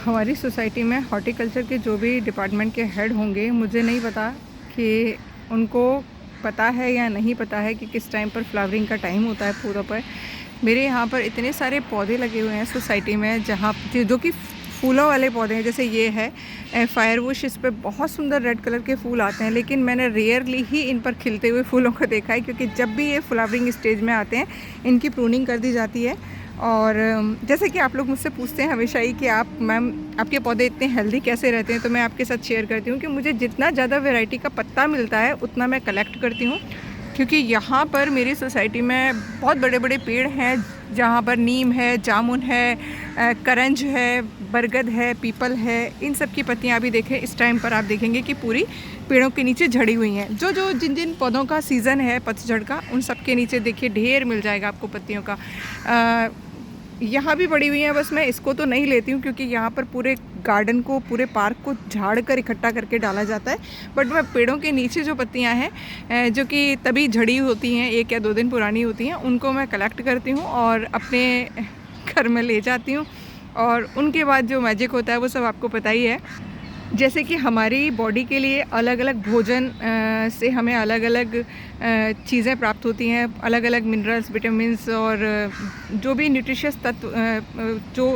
हमारी सोसाइटी में हॉर्टिकल्चर के जो भी डिपार्टमेंट के हेड होंगे, मुझे नहीं पता कि उनको पता है या नहीं पता है कि किस टाइम पर फ्लावरिंग का टाइम होता है पौधों पर। मेरे यहाँ पर इतने सारे पौधे लगे हुए हैं सोसाइटी में, जहाँ जो कि फूलों वाले पौधे हैं। जैसे ये है फायरवुश, इस पर बहुत सुंदर रेड कलर के फूल आते हैं, लेकिन मैंने रेयरली ही इन पर खिलते हुए फूलों को देखा है, क्योंकि जब भी ये फ्लावरिंग स्टेज में आते हैं इनकी प्रूनिंग कर दी जाती है। और जैसे कि आप लोग मुझसे पूछते हैं हमेशा ही कि आप मैम आपके पौधे इतने हेल्दी कैसे रहते हैं, तो मैं आपके साथ शेयर करती हूँ कि मुझे जितना ज़्यादा वैरायटी का पत्ता मिलता है उतना मैं कलेक्ट करती हूँ, क्योंकि यहाँ पर मेरी सोसाइटी में बहुत बड़े बड़े पेड़ हैं, जहाँ पर नीम है, जामुन है, करंज है, बरगद है, पीपल है। इन सब की पत्तियाँ अभी देखें, इस टाइम पर आप देखेंगे कि पूरी पेड़ों के नीचे झड़ी हुई हैं। जिन जिन पौधों का सीज़न है पतझड़ का, उन सब के नीचे देखिए ढेर मिल जाएगा आपको पत्तियों का। यहाँ भी पड़ी हुई हैं, बस मैं इसको तो नहीं लेती हूँ, क्योंकि यहाँ पर पूरे गार्डन को, पूरे पार्क को झाड़ कर इकट्ठा करके डाला जाता है। बट मैं पेड़ों के नीचे जो पत्तियाँ हैं जो कि तभी झड़ी होती हैं, 1 या 2 दिन पुरानी होती हैं, उनको मैं कलेक्ट करती हूँ और अपने घर में ले जाती हूँ। और उनके बाद जो मैजिक होता है वो सब आपको पता ही है। जैसे कि हमारी बॉडी के लिए अलग अलग भोजन से हमें अलग अलग चीज़ें प्राप्त होती हैं, अलग अलग मिनरल्स, विटामिन्स और जो भी न्यूट्रिशियस तत्व जो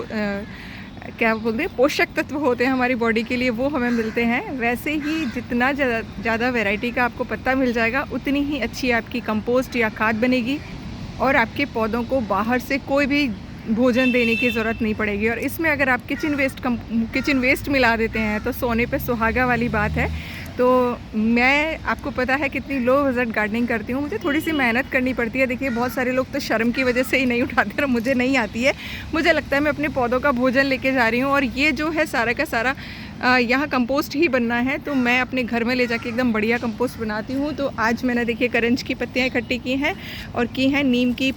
क्या बोलते हैं पोषक तत्व होते हैं हमारी बॉडी के लिए, वो हमें मिलते हैं। वैसे ही जितना ज़्यादा वैरायटी का आपको पत्ता मिल जाएगा, उतनी ही अच्छी आपकी कंपोस्ट या खाद बनेगी और आपके पौधों को बाहर से कोई भी भोजन देने की ज़रूरत नहीं पड़ेगी। और इसमें अगर आप किचन वेस्ट मिला देते हैं तो सोने पे सुहागा वाली बात है। तो मैं, आपको पता है कितनी लो बजट गार्डनिंग करती हूँ, मुझे थोड़ी सी मेहनत करनी पड़ती है। देखिए बहुत सारे लोग तो शर्म की वजह से ही नहीं उठाते और मुझे नहीं आती है। मुझे लगता है मैं अपने पौधों का भोजन लेके जा रही हूँ, और ये जो है सारा का सारा यहाँ कंपोस्ट ही बनना है, तो मैं अपने घर में ले जाके एकदम बढ़िया कंपोस्ट बनाती हूँ। तो आज मैंने देखिए करंज की पत्तियाँ इकट्ठी की हैं और की हैं नीम की।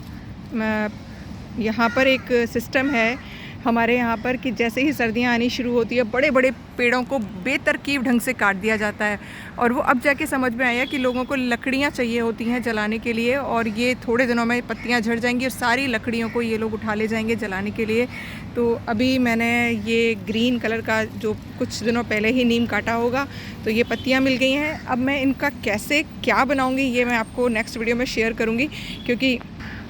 यहाँ पर एक सिस्टम है हमारे यहाँ पर कि जैसे ही सर्दियाँ आनी शुरू होती है, बड़े बड़े पेड़ों को बेतरकीब ढंग से काट दिया जाता है। और वो अब जाके समझ में आया कि लोगों को लकड़ियाँ चाहिए होती हैं जलाने के लिए, और ये थोड़े दिनों में पत्तियाँ झड़ जाएंगी और सारी लकड़ियों को ये लोग उठा ले जाएंगे जलाने के लिए। तो अभी मैंने ये ग्रीन कलर का जो कुछ दिनों पहले ही नीम काटा होगा, तो ये पत्तियाँ मिल गई हैं। अब मैं इनका कैसे क्या बनाऊँगी ये मैं आपको नेक्स्ट वीडियो में शेयर करूँगी, क्योंकि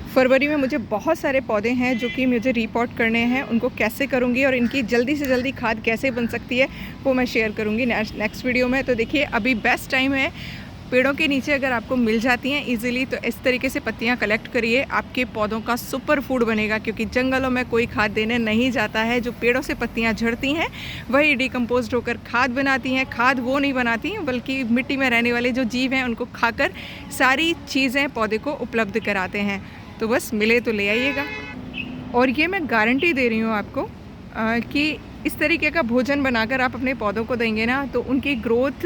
फरवरी में मुझे बहुत सारे पौधे हैं जो कि मुझे रिपोर्ट करने हैं। उनको कैसे करूँगी और इनकी जल्दी से जल्दी खाद कैसे बन सकती है वो मैं शेयर करूँगी नेक्स्ट वीडियो में। तो देखिए अभी बेस्ट टाइम है, पेड़ों के नीचे अगर आपको मिल जाती हैं इजीली, तो इस तरीके से पत्तियां कलेक्ट करिए, आपके पौधों का सुपर फूड बनेगा। क्योंकि जंगलों में कोई खाद देने नहीं जाता है, जो पेड़ों से पत्तियां झड़ती हैं वही डिकम्पोज होकर खाद बनाती हैं। खाद वो नहीं बनाती हैं, बल्कि मिट्टी में रहने वाले जो जीव हैं उनको खाकर सारी चीज़ें पौधे को उपलब्ध कराते हैं। तो बस मिले तो ले आइएगा। और ये मैं गारंटी दे रही हूँ आपको कि इस तरीके का भोजन बनाकर आप अपने पौधों को देंगे ना, तो उनकी ग्रोथ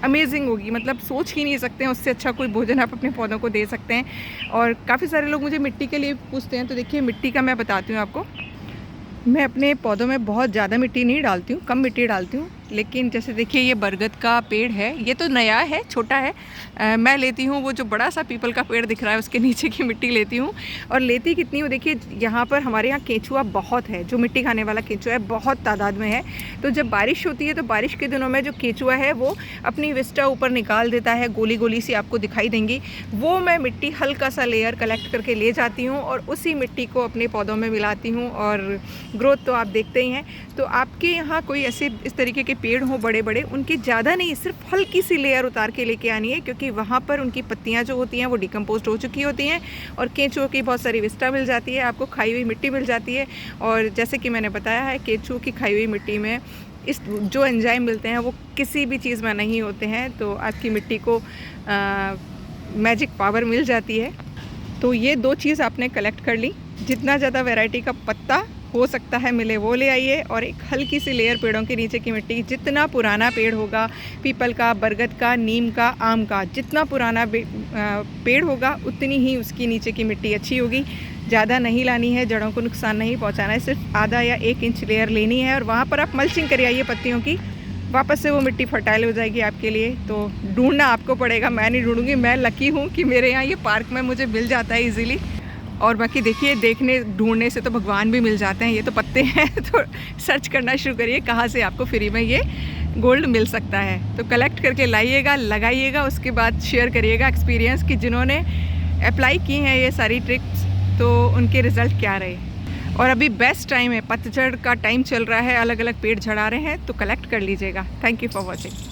अमेजिंग होगी। मतलब सोच ही नहीं सकते हैं उससे अच्छा कोई भोजन आप अपने पौधों को दे सकते हैं। और काफ़ी सारे लोग मुझे मिट्टी के लिए पूछते हैं, तो देखिए मिट्टी का मैं बताती हूँ आपको। मैं अपने पौधों में बहुत ज़्यादा मिट्टी नहीं डालती हूँ, कम मिट्टी डालती हूँ। लेकिन जैसे देखिए ये बरगद का पेड़ है, ये तो नया है, छोटा है। मैं लेती हूँ वो जो बड़ा सा पीपल का पेड़ दिख रहा है उसके नीचे की मिट्टी लेती हूँ। और लेती कितनी हूँ, देखिए यहाँ पर हमारे यहाँ केंचुआ बहुत है, जो मिट्टी खाने वाला केंचुआ है बहुत तादाद में है। तो जब बारिश होती है तो बारिश के दिनों में जो केंचुआ है वो अपनी विस्टा ऊपर निकाल देता है, गोली गोली सी आपको दिखाई देंगी। वो मैं मिट्टी हल्का सा लेयर कलेक्ट करके ले जाती हूँ और उसी मिट्टी को अपने पौधों में मिलाती हूँ, और ग्रोथ तो आप देखते ही हैं। तो आपके यहाँ कोई ऐसे इस तरीके के पेड़ हो बड़े बड़े, उनकी ज़्यादा नहीं, सिर्फ हल्की सी लेयर उतार के लेके आनी है, क्योंकि वहाँ पर उनकी पत्तियाँ जो होती हैं वो डिकम्पोस्ट हो चुकी होती हैं और केंचुओं की बहुत सारी विस्टा मिल जाती है, आपको खाई हुई मिट्टी मिल जाती है। और जैसे कि मैंने बताया है, केंचुओं की खाई हुई मिट्टी में इस जो एंजाइम मिलते हैं वो किसी भी चीज़ में नहीं होते हैं, तो आपकी मिट्टी को मैजिक पावर मिल जाती है। तो ये 2 चीज़ आपने कलेक्ट कर ली। जितना ज़्यादा वैरायटी का पत्ता हो सकता है मिले वो ले आइए, और एक हल्की सी लेयर पेड़ों के नीचे की मिट्टी। जितना पुराना पेड़ होगा, पीपल का, बरगद का, नीम का, आम का, जितना पुराना पेड़ होगा उतनी ही उसकी नीचे की मिट्टी अच्छी होगी। ज़्यादा नहीं लानी है, जड़ों को नुकसान नहीं पहुंचाना है, सिर्फ आधा या 1 इंच लेयर लेनी है। और वहाँ पर आप मल्चिंग कर आइए पत्तियों की, वापस से वो मिट्टी फर्टाइल हो जाएगी आपके लिए। तो ढूंढना आपको पड़ेगा, मैं नहीं ढूंढूंगी। मैं लकी हूँ कि मेरे यहाँ ये पार्क में मुझे मिल जाता है ईजीली। और बाकी देखिए, देखने ढूंढने से तो भगवान भी मिल जाते हैं, ये तो पत्ते हैं तो सर्च करना शुरू करिए कहाँ से आपको फ्री में ये गोल्ड मिल सकता है। तो कलेक्ट करके लाइएगा, लगाइएगा, उसके बाद शेयर करिएगा एक्सपीरियंस कि जिन्होंने अप्लाई की हैं ये सारी ट्रिक्स तो उनके रिज़ल्ट क्या रहे। और अभी बेस्ट टाइम है, पतझड़ का टाइम चल रहा है, अलग अलग पेड़ झड़ा रहे हैं, तो कलेक्ट कर लीजिएगा। Thank you for watching.